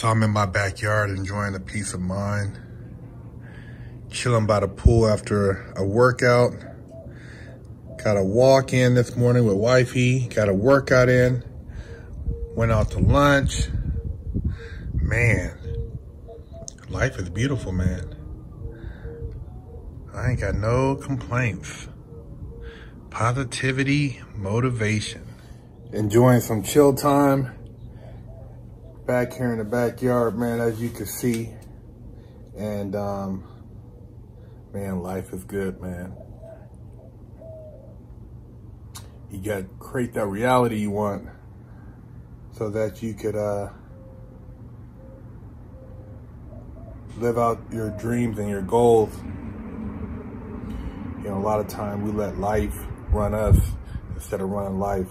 So I'm in my backyard enjoying the peace of mind. Chilling by the pool after a workout. Got a walk in this morning with wifey. Got a workout in. Went out to lunch. Man, life is beautiful, man. I ain't got no complaints. Positivity, motivation. Enjoying some chill time. Back here in the backyard, man, as you can see. And, man, life is good, man. You got to create that reality you want so that you could live out your dreams and your goals. You know, a lot of time we let life run us instead of running life.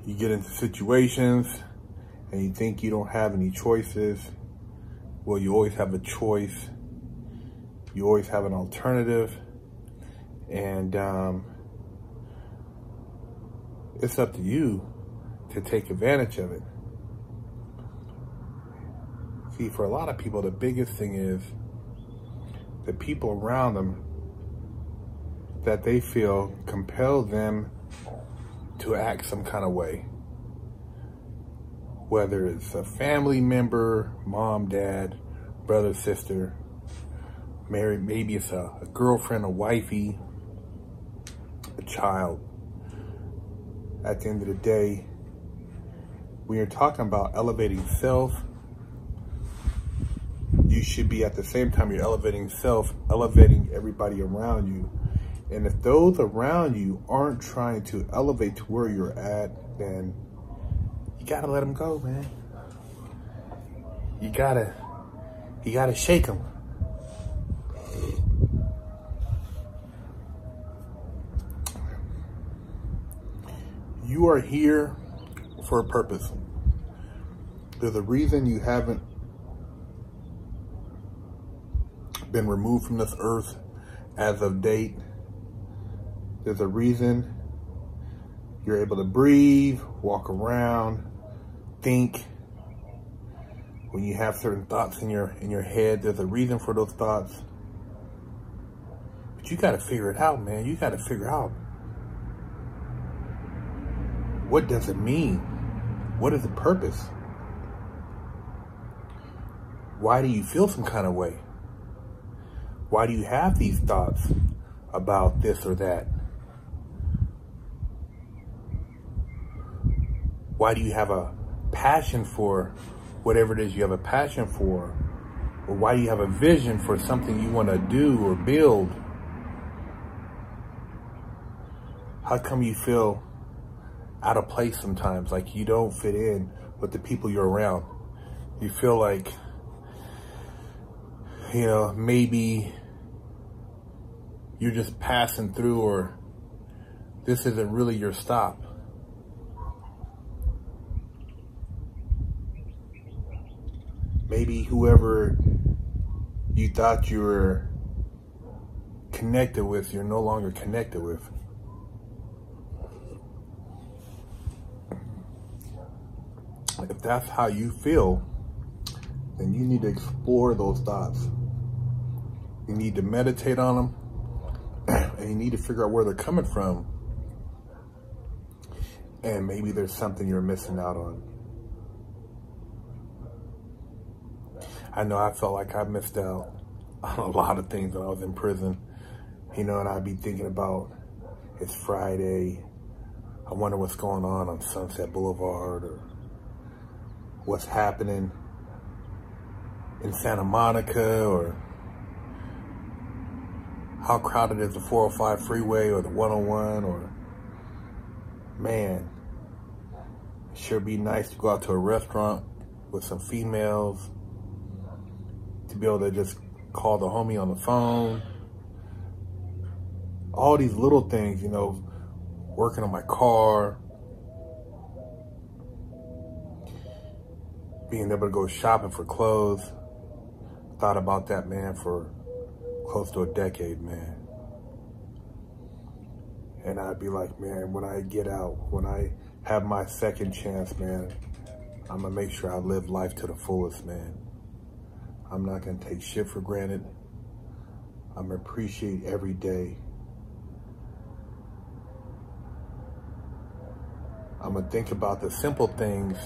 You get into situations and you think you don't have any choices. Well, you always have a choice. You always have an alternative. And it's up to you to take advantage of it. See, for a lot of people, the biggest thing is the people around them that they feel compel them to act some kind of way. Whether it's a family member, mom, dad, brother, sister, married, maybe it's a girlfriend, a wifey, a child. At the end of the day, when you're talking about elevating self, you should be, at the same time you're elevating self, elevating everybody around you. And if those around you aren't trying to elevate to where you're at, then you gotta let them go, man. You gotta shake them. You are here for a purpose. There's a reason you haven't been removed from this earth as of date. There's a reason you're able to breathe, walk around, think. When you have certain thoughts in your head, there's a reason for those thoughts. But you gotta figure it out, man. You gotta figure out, what does it mean? What is the purpose? Why do you feel some kind of way? Why do you have these thoughts about this or that? Why do you have a passion for whatever it is you have a passion for? Or why do you have a vision for something you want to do or build? How come you feel out of place sometimes, like you don't fit in with the people you're around? You feel like, you know, maybe you're just passing through, or this isn't really your stop. Maybe whoever you thought you were connected with, you're no longer connected with. If that's how you feel, then you need to explore those thoughts. You need to meditate on them, and you need to figure out where they're coming from. And maybe there's something you're missing out on. I know I felt like I missed out on a lot of things when I was in prison. You know, and I'd be thinking about, it's Friday, I wonder what's going on Sunset Boulevard, or what's happening in Santa Monica, or how crowded is the 405 freeway or the 101, or, man, it sure be nice to go out to a restaurant with some females, to be able to just call the homie on the phone. All these little things, you know, working on my car, being able to go shopping for clothes. Thought about that, man, for close to a decade, man. And I'd be like, man, when I get out, when I have my second chance, man, I'm gonna make sure I live life to the fullest, man. I'm not gonna take shit for granted. I'm gonna appreciate every day. I'm gonna think about the simple things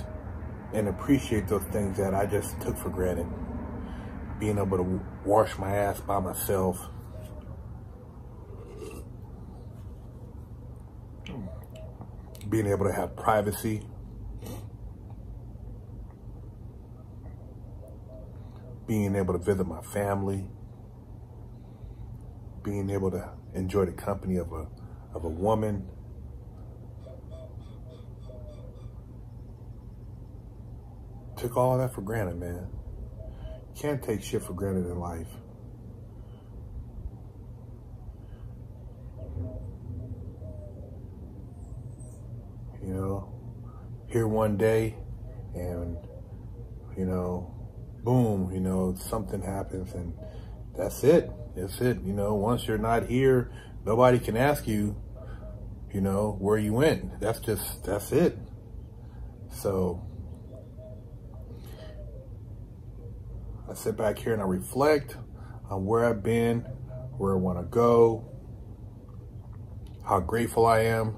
and appreciate those things that I just took for granted. Being able to wash my ass by myself. Being able to have privacy. Being able to visit my family. Being able to enjoy the company of a woman. Took all of that for granted, man. Can't take shit for granted in life. You know, here one day and, you know, boom, you know, something happens and that's it. That's it. You know, once you're not here, nobody can ask you, you know, where you went. That's it. So I sit back here and I reflect on where I've been, where I want to go, how grateful I am.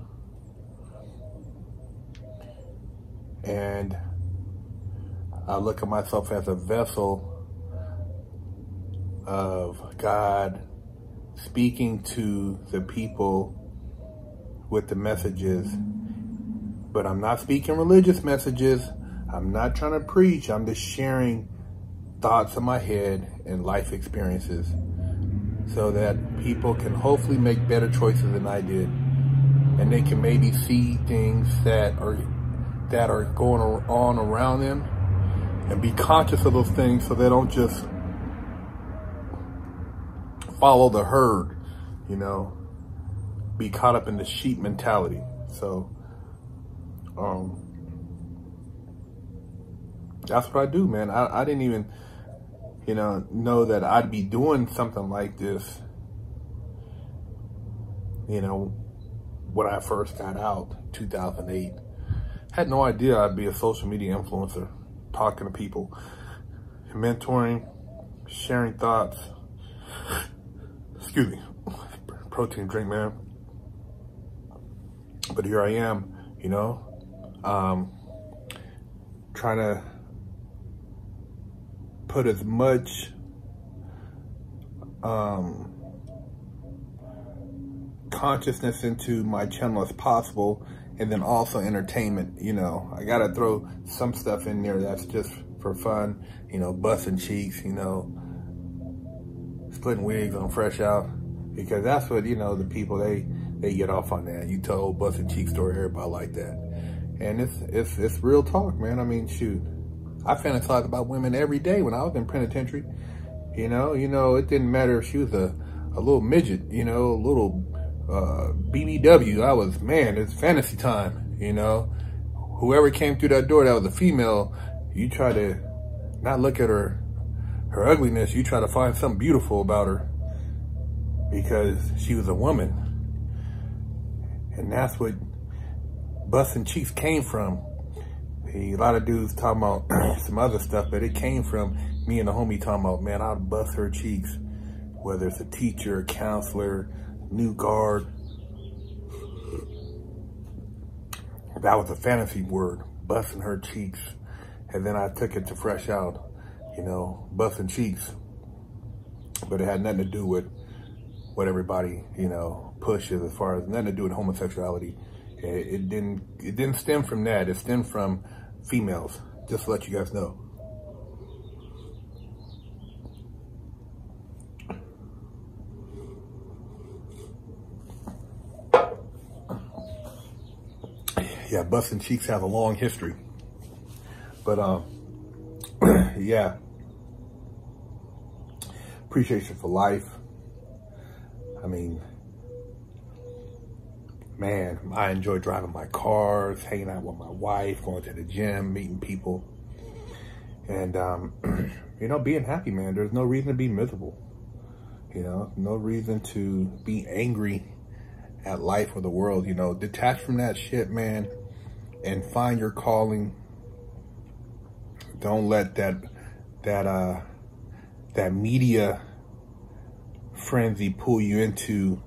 And I look at myself as a vessel of God speaking to the people with the messages. But I'm not speaking religious messages. I'm not trying to preach. I'm just sharing thoughts in my head and life experiences so that people can hopefully make better choices than I did. And they can maybe see things that are going on around them and be conscious of those things so they don't just follow the herd, you know, be caught up in the sheep mentality. So, that's what I do, man. I didn't even, you know that I'd be doing something like this, you know, when I first got out, 2008. Had no idea I'd be a social media influencer, talking to people, mentoring, sharing thoughts. Excuse me, protein drink, man. But here I am, you know, trying to put as much consciousness into my channel as possible, and then also entertainment. You know, I gotta throw some stuff in there that's just for fun, you know, busting cheeks, you know, splitting wigs on Fresh Out, because that's what, you know, the people, they get off on that. You tell old busting cheek story, everybody like that. And it's real talk, man. I mean, shoot, I fantasized about women every day when I was in penitentiary. You know, it didn't matter if she was a little midget, you know, a little BBW. I was, man, it's fantasy time, you know. Whoever came through that door that was a female, you try to not look at her ugliness. You try to find something beautiful about her because she was a woman. And that's what busting cheeks came from. A lot of dudes talking about some other stuff, but it came from me and the homie talking about, man, I'll bust her cheeks, whether it's a teacher, a counselor, new guard. That was a fantasy word, busting her cheeks. And then I took it to Fresh Out, you know, busting cheeks. But it had nothing to do with what everybody, you know, pushes, as far as nothing to do with homosexuality. It didn't stem from that. It stemmed from females, just to let you guys know. Yeah, busting cheeks have a long history. But, yeah. Appreciation for life. I mean, man, I enjoy driving my cars, hanging out with my wife, going to the gym, meeting people. And, you know, being happy, man. There's no reason to be miserable. You know, no reason to be angry at life or the world. You know, detach from that shit, man, and find your calling. Don't let that media frenzy pull you into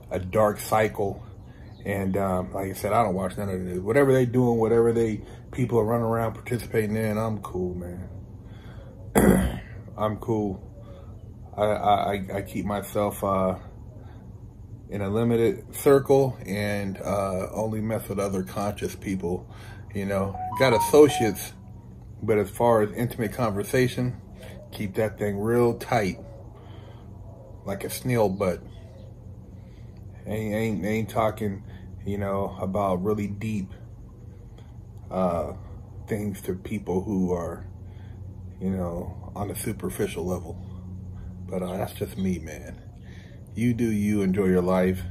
a dark cycle. And like I said, I don't watch none of this. Whatever they doing, whatever people are running around participating in, I'm cool, man. I'm cool. I keep myself in a limited circle and only mess with other conscious people. You know, got associates, but as far as intimate conversation, keep that thing real tight, like a snail butt. Ain't talking, you know, about really deep things to people who are, you know, on a superficial level. But that's just me, man. You do you, enjoy your life,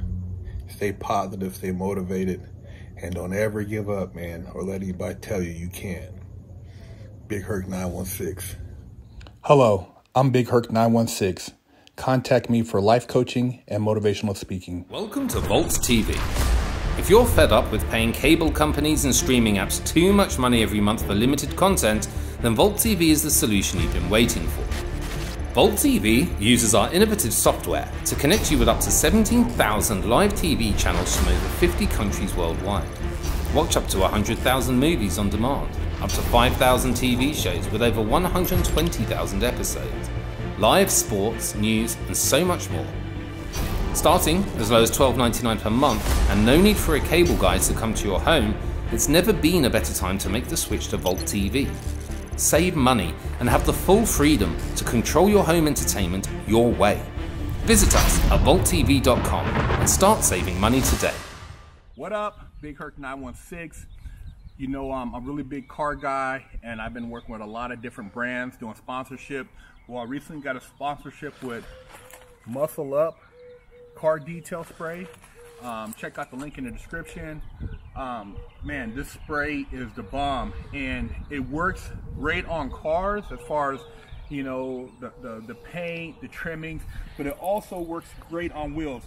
stay positive, stay motivated, and don't ever give up, man, or let anybody tell you you can't. Big Herc 916. Hello, I'm Big Herc 916. Contact me for life coaching and motivational speaking. Welcome to Volt TV. If you're fed up with paying cable companies and streaming apps too much money every month for limited content, then Volt TV is the solution you've been waiting for. Volt TV uses our innovative software to connect you with up to 17,000 live TV channels from over 50 countries worldwide. Watch up to 100,000 movies on demand, up to 5,000 TV shows with over 120,000 episodes, live sports, news, and so much more. Starting as low as $12.99 per month and no need for a cable guy to come to your home, it's never been a better time to make the switch to Volt TV. Save money and have the full freedom to control your home entertainment your way. Visit us at volttv.com and start saving money today. What up? Big Herc 916. You know, I'm a really big car guy, and I've been working with a lot of different brands doing sponsorship. Well, I recently got a sponsorship with Muscle Up Car Detail Spray. Check out the link in the description. Man, this spray is the bomb, and it works great on cars as far as, you know, the paint, the trimmings, but it also works great on wheels.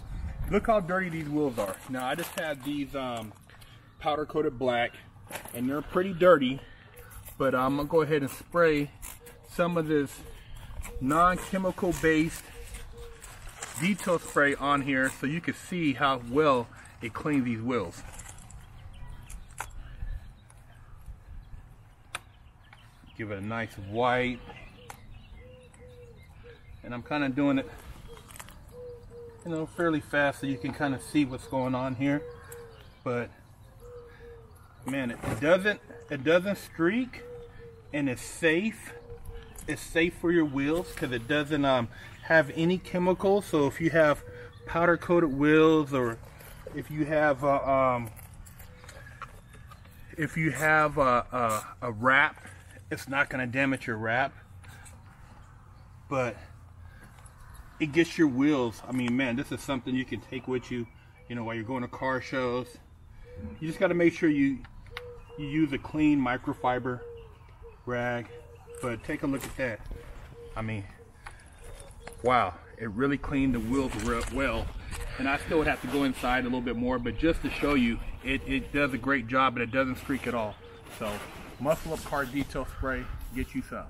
Look how dirty these wheels are. Now, I just had these powder coated black, and they're pretty dirty, but I'm gonna go ahead and spray some of this non-chemical based detail spray on here so you can see how well it cleans these wheels. Give it a nice wipe, and I'm kind of doing it, you know, fairly fast so you can kind of see what's going on here. But man, it doesn't streak, and it's safe. It's safe for your wheels because it doesn't have any chemicals. So if you have powder coated wheels, or if you have a wrap, it's not going to damage your wrap, but it gets your wheels. I mean, man, this is something you can take with you, you know, while you're going to car shows. You just got to make sure you use a clean microfiber rag. But take a look at that. I mean, wow, it really cleaned the wheels real well. And I still would have to go inside a little bit more, but just to show you, it does a great job, but it doesn't streak at all. So, Muscle Up Car Detail Spray, get you some.